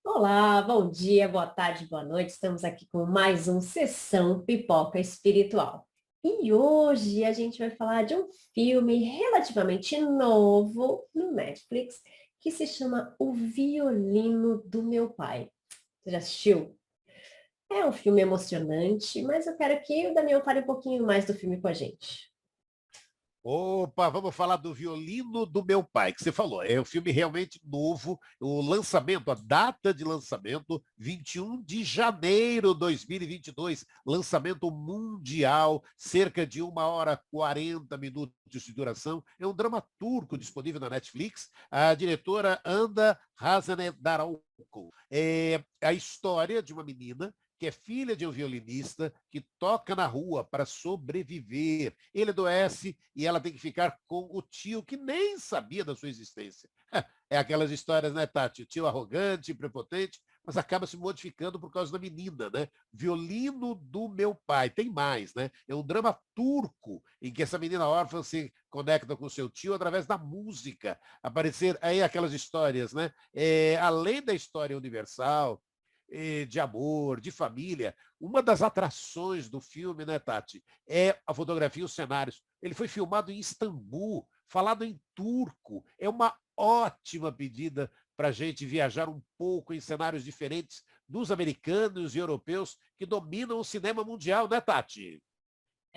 Olá, bom dia, boa tarde, boa noite. Estamos aqui com mais um Sessão Pipoca Espiritual. E hoje a gente vai falar de um filme relativamente novo no Netflix que se chama O Violino do Meu Pai. Você já assistiu? É um filme emocionante, mas eu quero que o Daniel fale um pouquinho mais do filme com a gente. Opa, vamos falar do Violino do Meu Pai, que você falou. É um filme realmente novo. O lançamento, a data de lançamento, 21 de janeiro de 2022. Lançamento mundial, cerca de 1 hora e 40 minutos de duração. É um drama turco disponível na Netflix. A diretora Anda Hasaneddaroğlu. É a história de uma menina que é filha de um violinista que toca na rua para sobreviver. Ele adoece e ela tem que ficar com o tio que nem sabia da sua existência. É aquelas histórias, né, Tati? O tio arrogante, prepotente, mas acaba se modificando por causa da menina, né? Violino do Meu Pai. Tem mais, né? É um drama turco em que essa menina órfã se conecta com seu tio através da música. Aparecer aí aquelas histórias, né? Além da história universal, de amor, de família. Uma das atrações do filme, né, Tati, é a fotografia e os cenários. Ele foi filmado em Istambul, falado em turco. É uma ótima pedida para a gente viajar um pouco em cenários diferentes dos americanos e europeus que dominam o cinema mundial, né, Tati?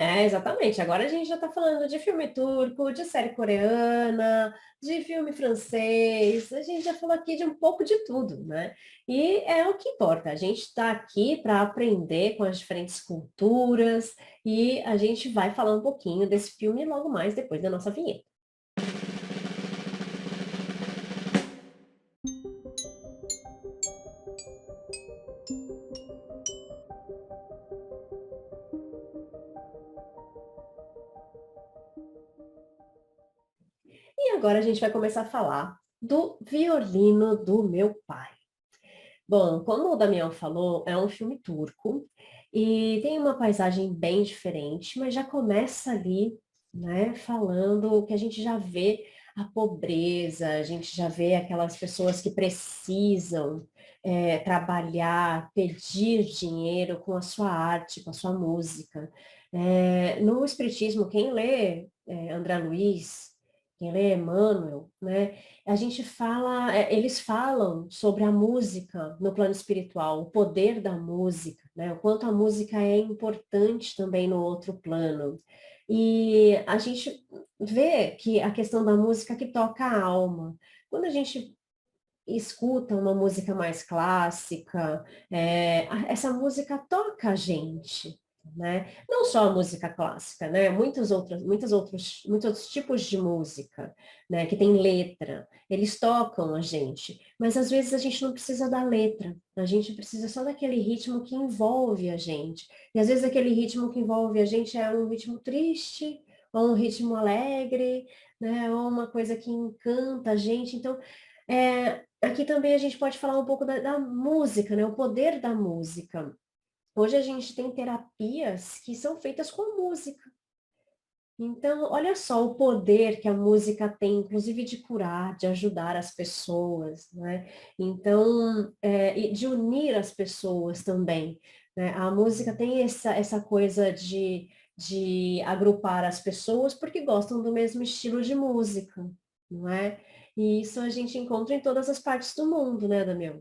É, exatamente. Agora a gente já está falando de filme turco, de série coreana, de filme francês. A gente já falou aqui de um pouco de tudo, né? E é o que importa. A gente está aqui para aprender com as diferentes culturas e a gente vai falar um pouquinho desse filme logo mais depois da nossa vinheta. E agora a gente vai começar a falar do Violino do Meu Pai. Bom, como o Damião falou, é um filme turco e tem uma paisagem bem diferente, mas já começa ali, né, falando que a gente já vê a pobreza, a gente já vê aquelas pessoas que precisam trabalhar, pedir dinheiro com a sua arte, com a sua música. No Espiritismo, quem lê André Luiz, quem lê Emmanuel, né, a gente fala, eles falam sobre a música no plano espiritual, o poder da música, né? O quanto a música é importante também no outro plano. E a gente vê que a questão da música que toca a alma. Quando a gente escuta uma música mais clássica, essa música toca a gente, né? Não só a música clássica, né? Muitos outros tipos de música, né? Que tem letra, eles tocam a gente, mas às vezes a gente não precisa da letra, a gente precisa só daquele ritmo que envolve a gente. E às vezes aquele ritmo que envolve a gente é um ritmo triste, ou um ritmo alegre, né? Ou uma coisa que encanta a gente. Então, aqui também a gente pode falar um pouco da música, né? O poder da música. Hoje a gente tem terapias que são feitas com música. Então, olha só o poder que a música tem, inclusive de curar, de ajudar as pessoas, né? Então, e de unir as pessoas também, né? A música tem essa coisa de agrupar as pessoas porque gostam do mesmo estilo de música, não é? E isso a gente encontra em todas as partes do mundo, né, Damião?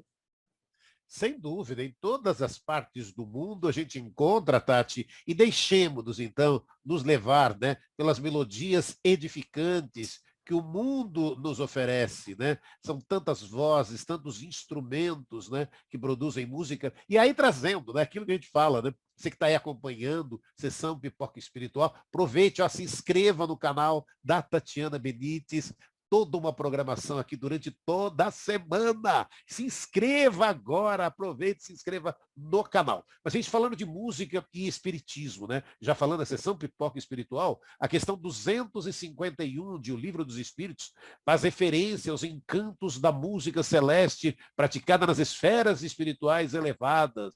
Sem dúvida, em todas as partes do mundo a gente encontra, Tati, e deixemos-nos, então, nos levar, né, pelas melodias edificantes que o mundo nos oferece, né? São tantas vozes, tantos instrumentos, né, que produzem música. E aí trazendo, né, aquilo que a gente fala, né? Você que está aí acompanhando Sessão Pipoca Espiritual, aproveite, ó, se inscreva no canal da Tatiana Benites, toda uma programação aqui durante toda a semana. Se inscreva agora, aproveite e se inscreva no canal. Mas a gente falando de música e espiritismo, né? Já falando da sessão Pipoca Espiritual, a questão 251 de O Livro dos Espíritos faz referência aos encantos da música celeste praticada nas esferas espirituais elevadas.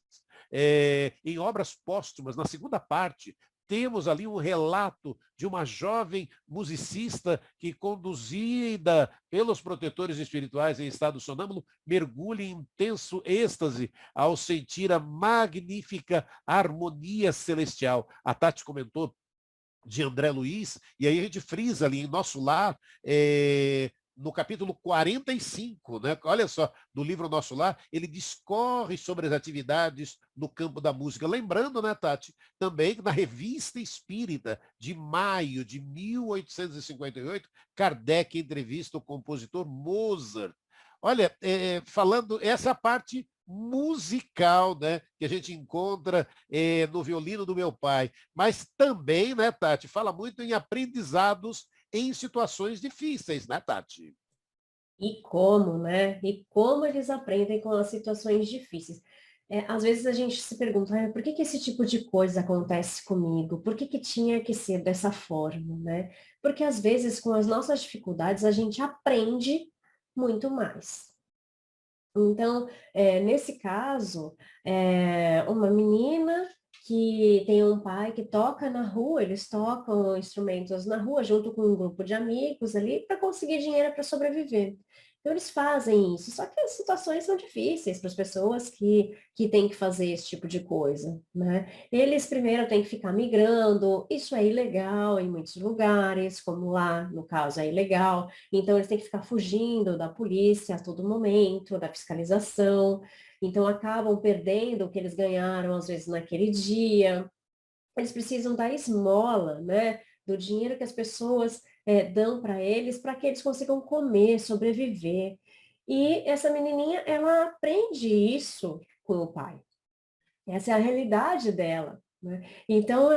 Em obras póstumas, na segunda parte, temos ali um relato de uma jovem musicista que, conduzida pelos protetores espirituais em estado sonâmbulo, mergulha em intenso êxtase ao sentir a magnífica harmonia celestial. A Tati comentou de André Luiz, e aí a gente frisa ali em Nosso Lar, no capítulo 45, né? Olha só, do livro Nosso Lar, ele discorre sobre as atividades no campo da música. Lembrando, né, Tati, também que na Revista Espírita, de maio de 1858, Kardec entrevista o compositor Mozart. Olha, falando, essa parte musical, né, que a gente encontra no Violino do Meu Pai, mas também, né, Tati, fala muito em aprendizados em situações difíceis, né, Tati? E como, né? E como eles aprendem com as situações difíceis. Às vezes a gente se pergunta, por que que esse tipo de coisa acontece comigo? Por que que tinha que ser dessa forma, né? Porque às vezes com as nossas dificuldades a gente aprende muito mais. Então, nesse caso, uma menina que tem um pai que toca na rua, eles tocam instrumentos na rua junto com um grupo de amigos ali para conseguir dinheiro para sobreviver. Então, eles fazem isso, só que as situações são difíceis para as pessoas que têm que fazer esse tipo de coisa, né? Eles primeiro têm que ficar migrando, isso é ilegal em muitos lugares, como lá, no caso, é ilegal. Então, eles têm que ficar fugindo da polícia a todo momento, da fiscalização. Então, acabam perdendo o que eles ganharam, às vezes, naquele dia. Eles precisam da esmola, né? Do dinheiro que as pessoas dão para que eles consigam comer, sobreviver. E essa menininha, ela aprende isso com o pai. Essa é a realidade dela, né? Então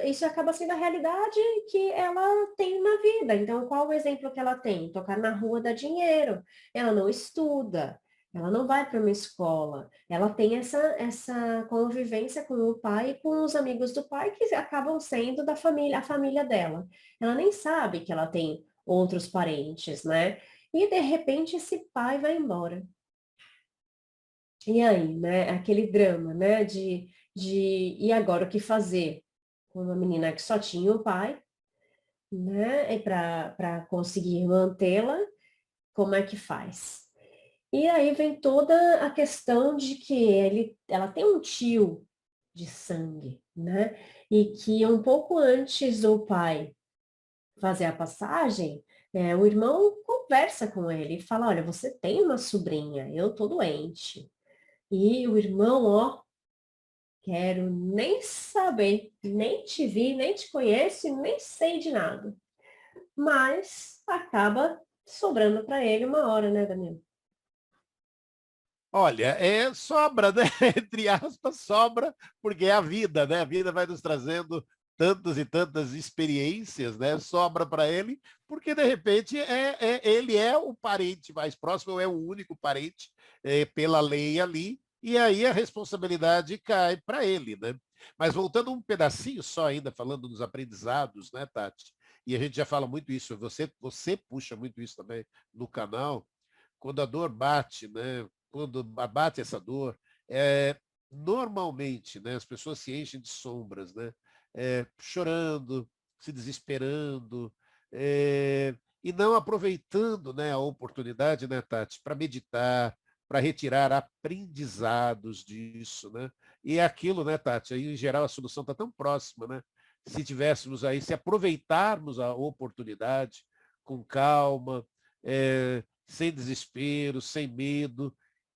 isso acaba sendo a realidade que ela tem na vida. Então, qual o exemplo que ela tem? Tocar na rua dá dinheiro. Ela não estuda, ela não vai para uma escola. Ela tem essa convivência com o pai e com os amigos do pai que acabam sendo da família, a família dela. Ela nem sabe que ela tem outros parentes, né? E de repente esse pai vai embora. E aí, né? Aquele drama, né? E agora o que fazer? Com uma menina que só tinha o pai, né? E para conseguir mantê-la, como é que faz? E aí vem toda a questão de que ela tem um tio de sangue, né? E que um pouco antes do pai fazer a passagem, o irmão conversa com ele e fala, olha, você tem uma sobrinha, eu tô doente. E o irmão, ó, quero nem saber, nem te vi, nem te conheço, nem sei de nada. Mas acaba sobrando para ele uma hora, né, Danilo? Olha, sobra, né? Entre aspas, sobra, porque é a vida, né? A vida vai nos trazendo tantas e tantas experiências, né? Sobra para ele, porque de repente ele é o parente mais próximo, é o único parente pela lei ali, e aí a responsabilidade cai para ele, né? Mas voltando um pedacinho só ainda, falando dos aprendizados, né, Tati? E a gente já fala muito isso, você puxa muito isso também no canal, quando a dor bate, né? Quando bate essa dor, normalmente, né, as pessoas se enchem de sombras, né? Chorando, se desesperando, e não aproveitando, né, a oportunidade, né, Tati, para meditar, para retirar aprendizados disso, né? E é aquilo, né, Tati, aí em geral a solução está tão próxima, né? Se tivéssemos aí, se aproveitarmos a oportunidade com calma, sem desespero, sem medo,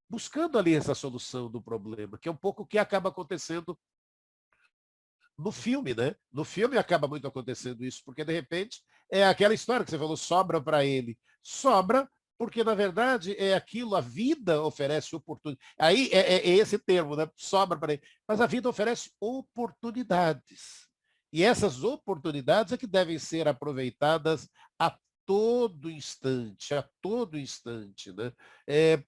buscando ali essa solução do problema, que é um pouco o que acaba acontecendo no filme, né? No filme acaba muito acontecendo isso, porque de repente é aquela história que você falou, sobra para ele. Sobra porque, na verdade, é aquilo, a vida oferece oportunidades. Aí é esse termo, né? Sobra para ele. Mas a vida oferece oportunidades. E essas oportunidades é que devem ser aproveitadas a a todo instante, né?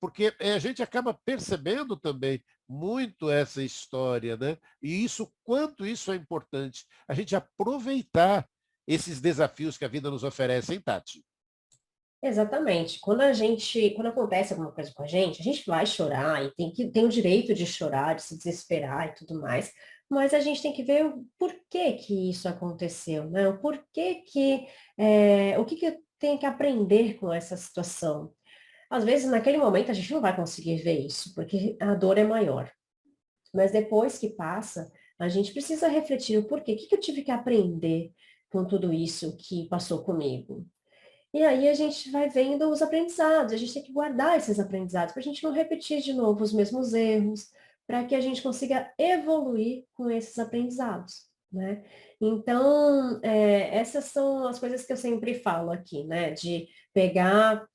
Porque a gente acaba percebendo também muito essa história, né? E isso, quanto isso é importante, a gente aproveitar esses desafios que a vida nos oferece, hein, Tati? Exatamente. Quando acontece alguma coisa com a gente vai chorar e tem o direito de chorar, de se desesperar e tudo mais, mas a gente tem que ver o porquê que isso aconteceu, né? O porquê que, o que que eu tenho que aprender com essa situação. Às vezes, naquele momento, a gente não vai conseguir ver isso, porque a dor é maior. Mas depois que passa, a gente precisa refletir o porquê, o que que eu tive que aprender com tudo isso que passou comigo. E aí a gente vai vendo os aprendizados, a gente tem que guardar esses aprendizados para a gente não repetir de novo os mesmos erros, para que a gente consiga evoluir com esses aprendizados, né? Então, essas são as coisas que eu sempre falo aqui, né? De pegar,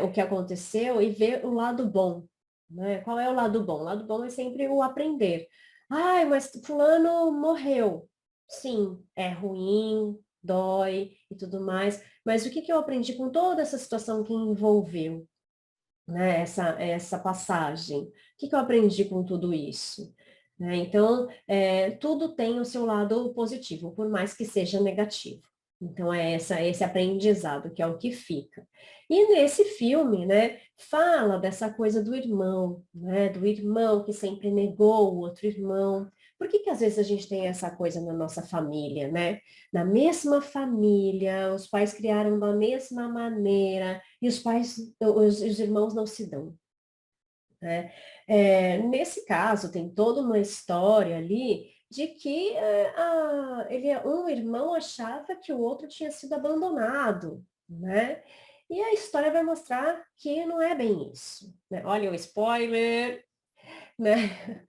o que aconteceu e ver o lado bom, né? Qual é o lado bom? O lado bom é sempre o aprender. Ai, mas fulano morreu. Sim, é ruim, dói e tudo mais, mas o que que eu aprendi com toda essa situação que envolveu, né, essa passagem? O que que eu aprendi com tudo isso? Né? Então, tudo tem o seu lado positivo, por mais que seja negativo. Então, esse aprendizado que é o que fica. E nesse filme, né, fala dessa coisa do irmão, né, do irmão que sempre negou o outro irmão. Por que que às vezes a gente tem essa coisa na nossa família, né? Na mesma família, os pais criaram da mesma maneira, e os irmãos não se dão, né? Nesse caso, tem toda uma história ali de que um irmão achava que o outro tinha sido abandonado, né? E a história vai mostrar que não é bem isso, né? Olha o spoiler, né?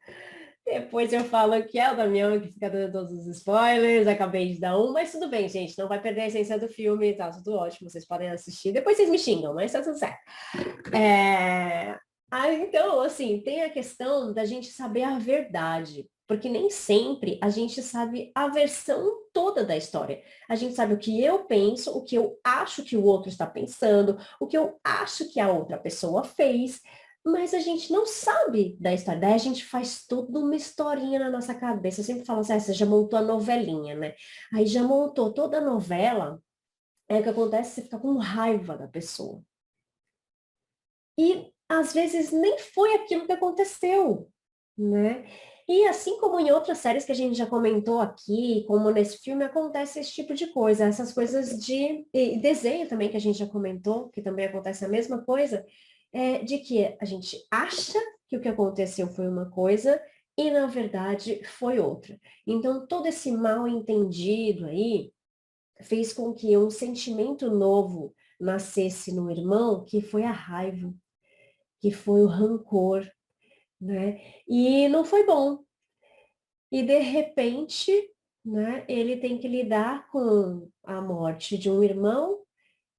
Depois eu falo que é o Damião que fica dando todos os spoilers, acabei de dar um, mas tudo bem, gente, não vai perder a essência do filme, tá tudo ótimo, vocês podem assistir, depois vocês me xingam, mas tá tudo certo. É... então, assim, tem a questão da gente saber a verdade, porque nem sempre a gente sabe a versão toda da história. A gente sabe o que eu penso, o que eu acho que o outro está pensando, o que eu acho que a outra pessoa fez, mas a gente não sabe da história. Daí a gente faz toda uma historinha na nossa cabeça. Eu sempre falo assim, você já montou a novelinha, né? Aí já montou toda a novela, o que acontece, você fica com raiva da pessoa. E às vezes nem foi aquilo que aconteceu, né? E assim como em outras séries que a gente já comentou aqui, como nesse filme, acontece esse tipo de coisa, essas coisas e desenho também que a gente já comentou, que também acontece a mesma coisa, de que a gente acha que o que aconteceu foi uma coisa e na verdade foi outra. Então todo esse mal entendido aí fez com que um sentimento novo nascesse no irmão, que foi a raiva, que foi o rancor, né? E não foi bom. E de repente, né, ele tem que lidar com a morte de um irmão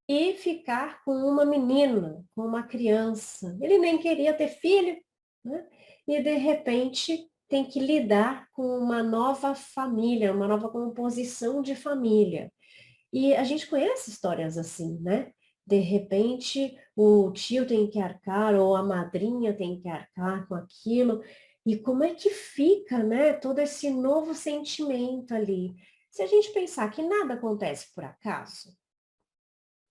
e ficar com uma menina, com uma criança. Ele nem queria ter filho, né? E de repente tem que lidar com uma nova família, uma nova composição de família. E a gente conhece histórias assim, né? De repente, o tio tem que arcar, ou a madrinha tem que arcar com aquilo. E como é que fica, né? Todo esse novo sentimento ali. Se a gente pensar que nada acontece por acaso,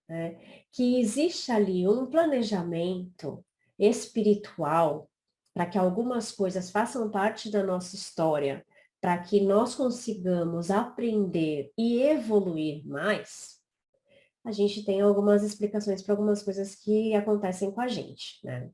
né? Que existe ali um planejamento espiritual para que algumas coisas façam parte da nossa história, para que nós consigamos aprender e evoluir mais, a gente tem algumas explicações para algumas coisas que acontecem com a gente, né?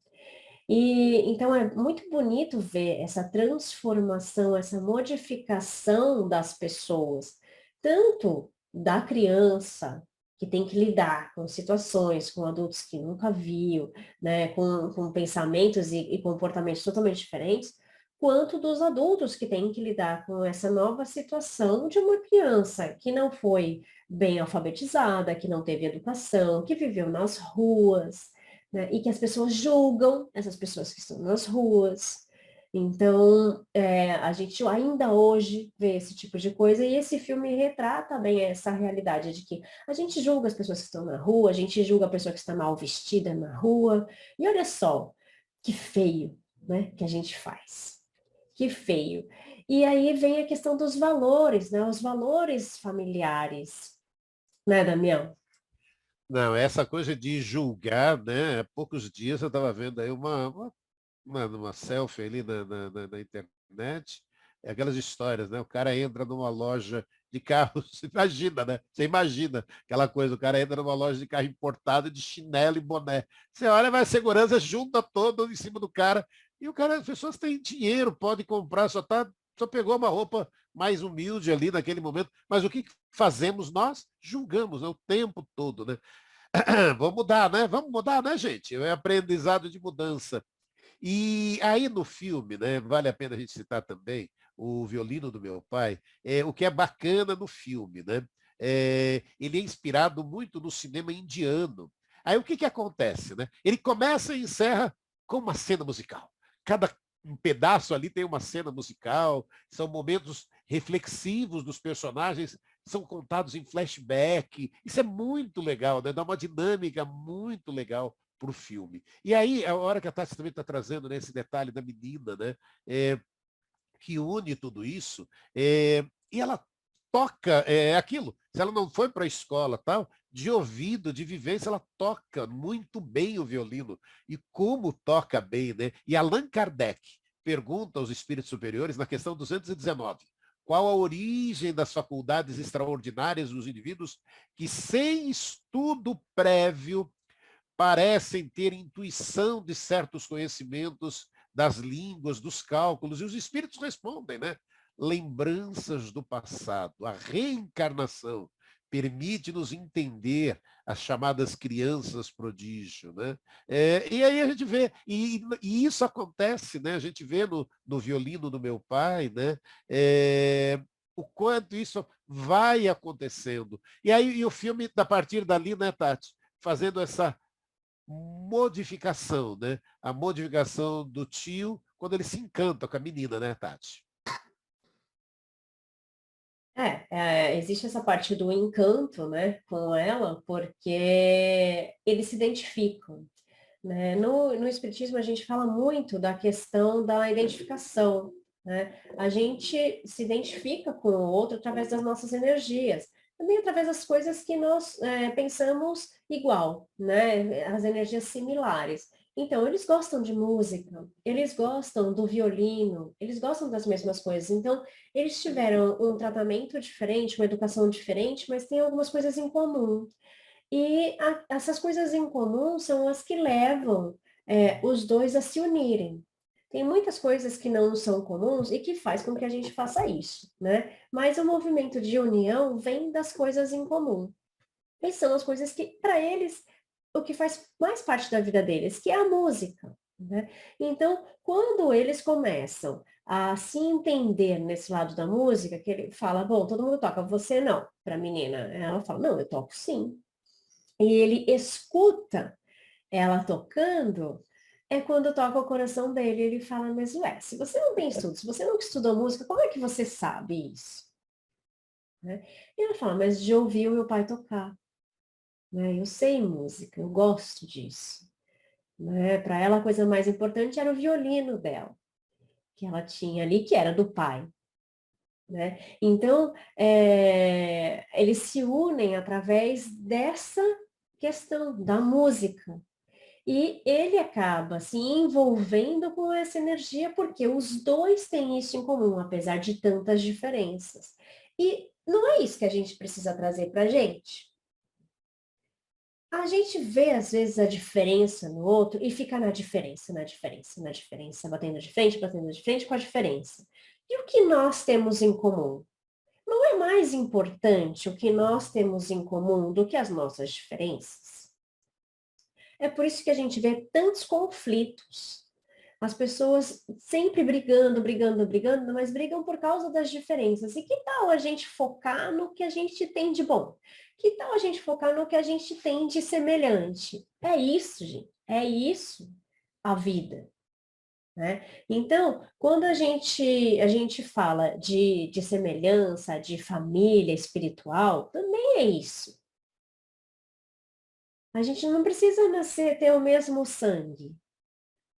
E então é muito bonito ver essa transformação, essa modificação das pessoas, tanto da criança, que tem que lidar com situações, com adultos que nunca viu, né, com pensamentos e comportamentos totalmente diferentes, quanto dos adultos que têm que lidar com essa nova situação de uma criança que não foi bem alfabetizada, que não teve educação, que viveu nas ruas, né? E que as pessoas julgam essas pessoas que estão nas ruas. Então, a gente ainda hoje vê esse tipo de coisa, e esse filme retrata bem essa realidade de que a gente julga as pessoas que estão na rua, a gente julga a pessoa que está mal vestida na rua, e olha só, que feio, né, que a gente faz. Que feio. E aí vem a questão dos valores, né, os valores familiares, né, Damião? Não, essa coisa de julgar, né? Há poucos dias eu estava vendo aí uma selfie ali na internet, é aquelas histórias, né? O cara entra numa loja de carros, você imagina, né? Você imagina aquela coisa, o cara entra numa loja de carro importado de chinelo e boné. Você olha, vai a segurança, junta todo em cima do cara, e o cara, as pessoas têm dinheiro, pode comprar, só pegou uma roupa mais humilde ali naquele momento, mas o que fazemos nós? Julgamos, né? O tempo todo, né? Vamos mudar, né? Vamos mudar, né, gente? É aprendizado de mudança. E aí no filme, né, vale a pena a gente citar também o Violino do Meu Pai, o que é bacana no filme, né? Ele é inspirado muito no cinema indiano. Aí o que acontece, né? Ele começa e encerra com uma cena musical. Cada um pedaço ali tem uma cena musical, são momentos reflexivos dos personagens, são contados em flashback. Isso é muito legal, né? Dá uma dinâmica muito legal para o filme. E aí, a hora que a Tati também está trazendo, né, esse detalhe da menina, né, é, que une tudo isso, e ela toca aquilo. Se ela não foi para a escola, tal, de ouvido, de vivência, ela toca muito bem o violino. E como toca bem, né? E Allan Kardec pergunta aos espíritos superiores na questão 219. Qual a origem das faculdades extraordinárias dos indivíduos que, sem estudo prévio, parecem ter intuição de certos conhecimentos das línguas, dos cálculos, e os espíritos respondem, né? Lembranças do passado, a reencarnação permite-nos entender as chamadas crianças prodígio, né? E aí a gente vê, e isso acontece, né? A gente vê no violino do meu pai, né? O quanto isso vai acontecendo. E aí e o filme, a partir dali, né, Tati? Fazendo essa modificação, né? A modificação do tio quando ele se encanta com a menina, né, Tati? Existe essa parte do encanto, né, com ela, porque eles se identificam, né? No Espiritismo, a gente fala muito da questão da identificação, né? A gente se identifica com o outro através das nossas energias, também através das coisas que nós pensamos igual, né? As energias similares. Então, eles gostam de música, eles gostam do violino, eles gostam das mesmas coisas. Então, eles tiveram um tratamento diferente, uma educação diferente, mas tem algumas coisas em comum. E essas coisas em comum são as que levam os dois a se unirem. Tem muitas coisas que não são comuns e que faz com que a gente faça isso, né? Mas o movimento de união vem das coisas em comum. E são as coisas que, para eles, o que faz mais parte da vida deles, que é a música, né? Então, quando eles começam a se entender nesse lado da música, que ele fala, bom, todo mundo toca, você não, para a menina. Ela fala, não, eu toco sim. E ele escuta ela tocando, é quando toca o coração dele. Ele fala, mas ué, se você não tem estudo, se você nunca estudou música, como é que você sabe isso? Né? E ela fala, mas de ouvir o meu pai tocar, né? Eu sei música, eu gosto disso. Né? Para ela, a coisa mais importante era o violino dela, que ela tinha ali, que era do pai. Né? Então, eles se unem através dessa questão da música. E ele acaba se envolvendo com essa energia porque os dois têm isso em comum, apesar de tantas diferenças. E não é isso que a gente precisa trazer para a gente? A gente vê, às vezes, a diferença no outro e fica na diferença, na diferença, na diferença, batendo de frente com a diferença. E o que nós temos em comum? Não é mais importante o que nós temos em comum do que as nossas diferenças? É por isso que a gente vê tantos conflitos. As pessoas sempre brigando, brigando, brigando, mas brigam por causa das diferenças. E que tal a gente focar no que a gente tem de bom? Que tal a gente focar no que a gente tem de semelhante? É isso, gente. É isso a vida. Né? Então, quando a gente fala de semelhança, de família espiritual, também é isso. A gente não precisa nascer, ter o mesmo sangue,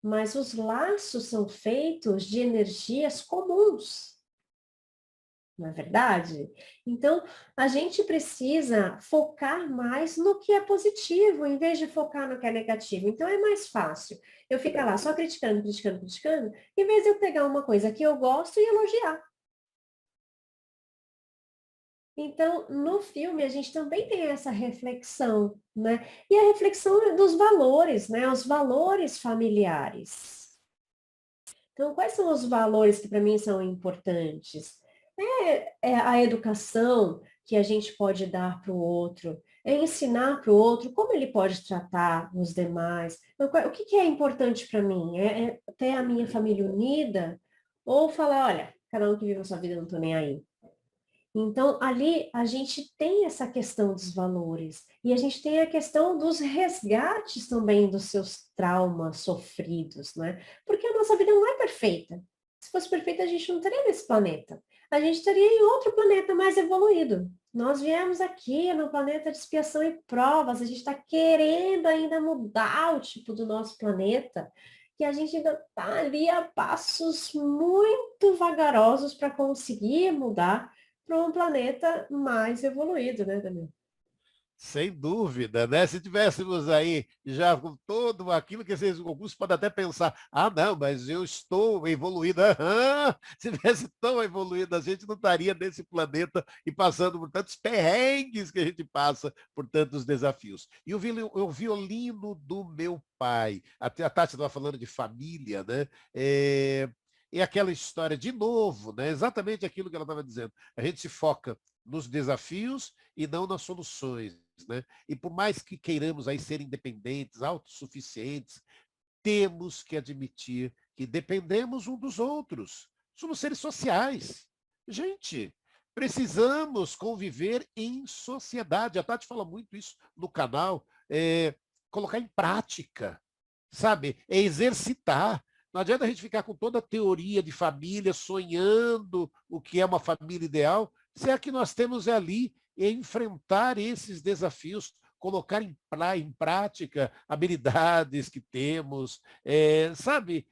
mas os laços são feitos de energias comuns. não é verdade? Então, a gente precisa focar mais no que é positivo, em vez de focar no que é negativo. Então, é mais fácil eu ficar lá só criticando, criticando, criticando, em vez de eu pegar uma coisa que eu gosto e elogiar. Então, no filme, a gente também tem essa reflexão, né? E a reflexão é dos valores, né? Os valores familiares. Então, quais são os valores que para mim são importantes? É a educação que a gente pode dar para o outro, é ensinar para o outro como ele pode tratar os demais. Então, o que é importante para mim? É ter a minha família unida ou falar, olha, cada um que vive a sua vida, eu não estou nem aí. Então, ali a gente tem essa questão dos valores e a gente tem a questão dos resgates também dos seus traumas sofridos, né? Porque a nossa vida não é perfeita. Se fosse perfeita, a gente não estaria nesse planeta. A gente estaria em outro planeta mais evoluído. Nós viemos aqui no planeta de expiação e provas, a gente está querendo ainda mudar o tipo do nosso planeta, que a gente ainda está ali a passos muito vagarosos para conseguir mudar para um planeta mais evoluído, né, Daniel? Sem dúvida, né? Se tivéssemos aí já com todo aquilo que vocês, alguns podem até pensar, ah, não, mas eu estou evoluído. Aham, se tivesse tão evoluído, a gente não estaria nesse planeta e passando por tantos perrengues que a gente passa, por tantos desafios. E o violino do meu pai, até a Tati estava falando de família, né? E aquela história, de novo, né? Exatamente aquilo que ela estava dizendo. A gente se foca nos desafios e não nas soluções, né? E por mais que queiramos aí ser independentes, autossuficientes, temos que admitir que dependemos um dos outros. Somos seres sociais. Gente, precisamos conviver em sociedade. A Tati fala muito isso no canal. Colocar em prática, sabe? É exercitar. Não adianta a gente ficar com toda a teoria de família, sonhando o que é uma família ideal, se é que nós temos ali enfrentar esses desafios, colocar em prática habilidades que temos, sabe?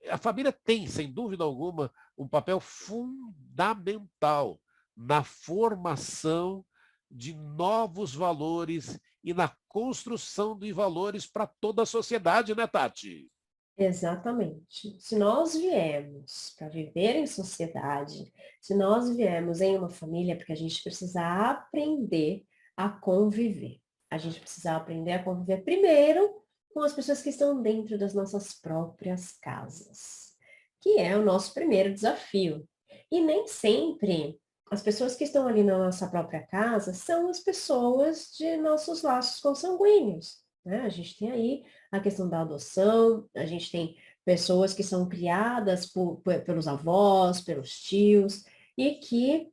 A família tem, sem dúvida alguma, um papel fundamental na formação de novos valores e na construção de valores para toda a sociedade, né, Tati? Exatamente. Se nós viemos para viver em sociedade, se nós viemos em uma família, é porque a gente precisa aprender a conviver. A gente precisa aprender a conviver primeiro com as pessoas que estão dentro das nossas próprias casas, que é o nosso primeiro desafio. E nem sempre as pessoas que estão ali na nossa própria casa são as pessoas de nossos laços consanguíneos, né? A gente tem aí a questão da adoção, a gente tem pessoas que são criadas pelos avós, pelos tios, e que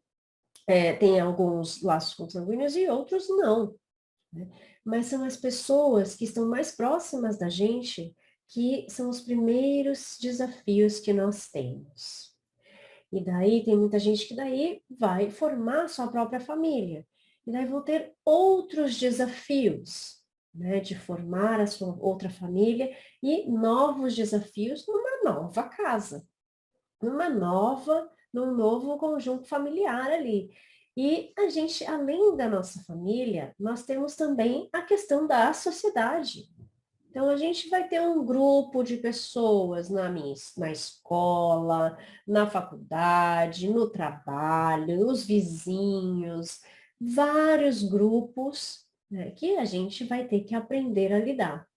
têm alguns laços consanguíneos e outros não, né? Mas são as pessoas que estão mais próximas da gente que são os primeiros desafios que nós temos. E daí tem muita gente que daí vai formar sua própria família. E daí vão ter outros desafios, né, de formar a sua outra família e novos desafios numa nova casa, num novo conjunto familiar ali. E a gente, além da nossa família, nós temos também a questão da sociedade. Então, a gente vai ter um grupo de pessoas na escola, na faculdade, no trabalho, os vizinhos, vários grupos, né, que a gente vai ter que aprender a lidar.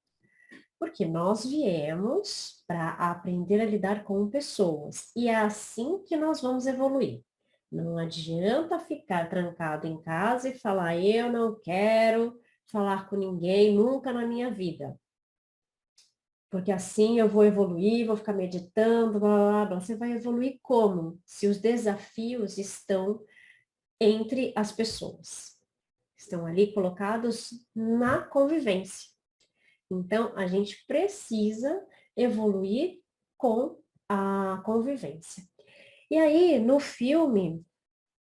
Porque nós viemos para aprender a lidar com pessoas. E é assim que nós vamos evoluir. Não adianta ficar trancado em casa e falar, eu não quero falar com ninguém nunca na minha vida, porque assim eu vou evoluir, vou ficar meditando, blá, blá, blá. Você vai evoluir como? Se os desafios estão entre as pessoas. Estão ali colocados na convivência. Então, a gente precisa evoluir com a convivência. E aí, no filme,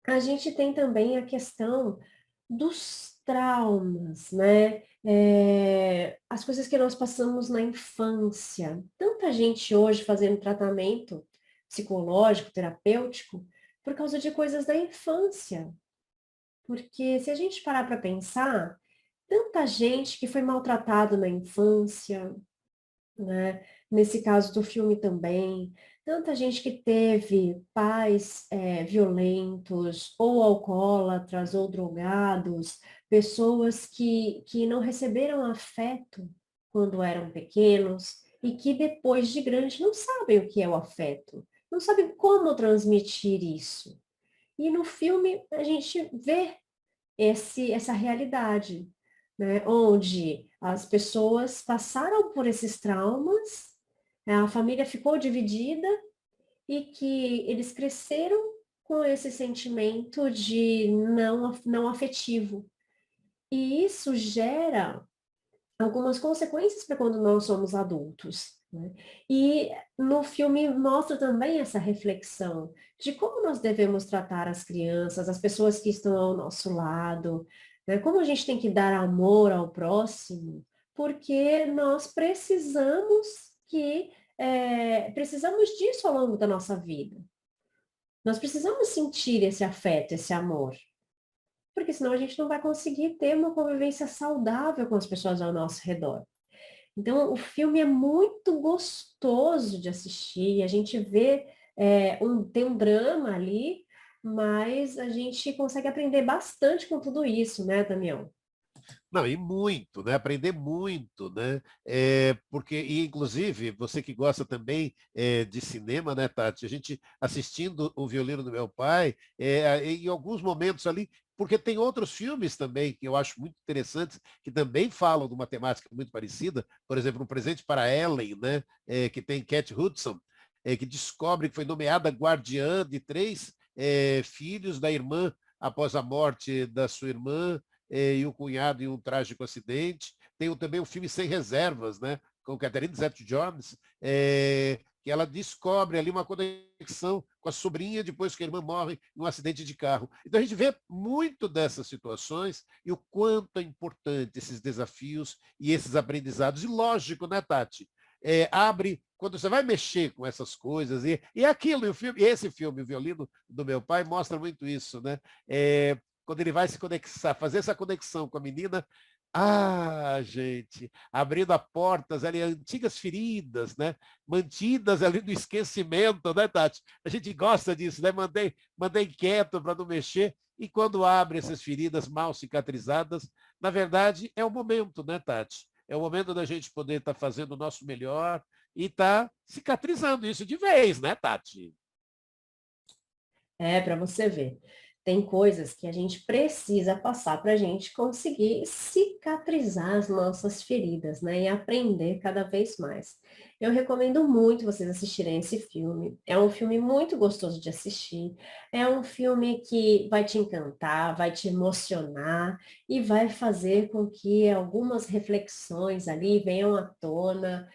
a gente tem também a questão dos traumas, né? As coisas que nós passamos na infância. Tanta gente hoje fazendo tratamento psicológico, terapêutico, por causa de coisas da infância. Porque se a gente parar para pensar, tanta gente que foi maltratado na infância, né? Nesse caso do filme também, tanta gente que teve pais violentos, ou alcoólatras, ou drogados, pessoas que não receberam afeto quando eram pequenos e que depois de grande não sabem o que é o afeto, não sabem como transmitir isso. E no filme a gente vê essa realidade, né? Onde as pessoas passaram por esses traumas, né? A família ficou dividida e que eles cresceram com esse sentimento de não afetivo. E isso gera algumas consequências para quando nós somos adultos, né? E no filme mostra também essa reflexão de como nós devemos tratar as crianças, as pessoas que estão ao nosso lado, né? Como a gente tem que dar amor ao próximo, porque nós precisamos disso ao longo da nossa vida. Nós precisamos sentir esse afeto, esse amor, porque senão a gente não vai conseguir ter uma convivência saudável com as pessoas ao nosso redor. Então, o filme é muito gostoso de assistir, a gente vê, tem um drama ali, mas a gente consegue aprender bastante com tudo isso, né, Damião? Não, e muito, né? Aprender muito, né? Porque, e inclusive, você que gosta também de cinema, né, Tati? A gente assistindo O Violino do Meu Pai, em alguns momentos ali, porque tem outros filmes também que eu acho muito interessantes, que também falam de uma temática muito parecida, por exemplo, Um Presente para Ellen, né? Que tem Kate Hudson, que descobre que foi nomeada guardiã de 3 filhos da irmã após a morte da sua irmã, e o cunhado em um trágico acidente. Tem também o filme Sem Reservas, né? Com Catherine Zeta-Jones, que ela descobre ali uma conexão com a sobrinha depois que a irmã morre em um acidente de carro. Então a gente vê muito dessas situações e o quanto é importante esses desafios e esses aprendizados. E lógico, né, Tati? Abre, quando você vai mexer com essas coisas, e aquilo, e esse filme, O Violino do Meu Pai, mostra muito isso, né? Quando ele vai se conectar, fazer essa conexão com a menina, gente, abrindo portas ali, antigas feridas, né? Mantidas ali no esquecimento, né, Tati? A gente gosta disso, né? Mandei quieto para não mexer, e quando abre essas feridas mal cicatrizadas, na verdade, é o momento, né, Tati? É o momento da gente poder estar fazendo o nosso melhor e estar cicatrizando isso de vez, né, Tati? É, para você ver. Tem coisas que a gente precisa passar para a gente conseguir cicatrizar as nossas feridas, né? E aprender cada vez mais. Eu recomendo muito vocês assistirem esse filme. É um filme muito gostoso de assistir. É um filme que vai te encantar, vai te emocionar e vai fazer com que algumas reflexões ali venham à tona,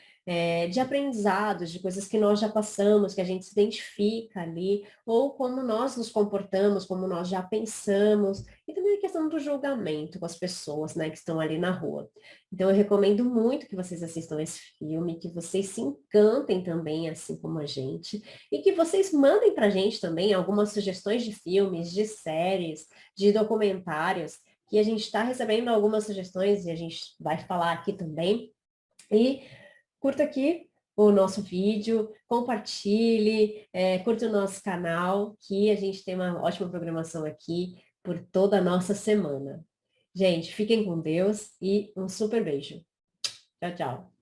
de aprendizados, de coisas que nós já passamos, que a gente se identifica ali ou como nós nos comportamos, como nós já pensamos, e também a questão do julgamento com as pessoas, né, que estão ali na rua. Então, eu recomendo muito que vocês assistam esse filme, que vocês se encantem também, assim como a gente, e que vocês mandem para a gente também algumas sugestões de filmes, de séries, de documentários, que a gente está recebendo algumas sugestões e a gente vai falar aqui também. E curta aqui o nosso vídeo, compartilhe, curta o nosso canal, que a gente tem uma ótima programação aqui por toda a nossa semana. Gente, fiquem com Deus e um super beijo. Tchau, tchau.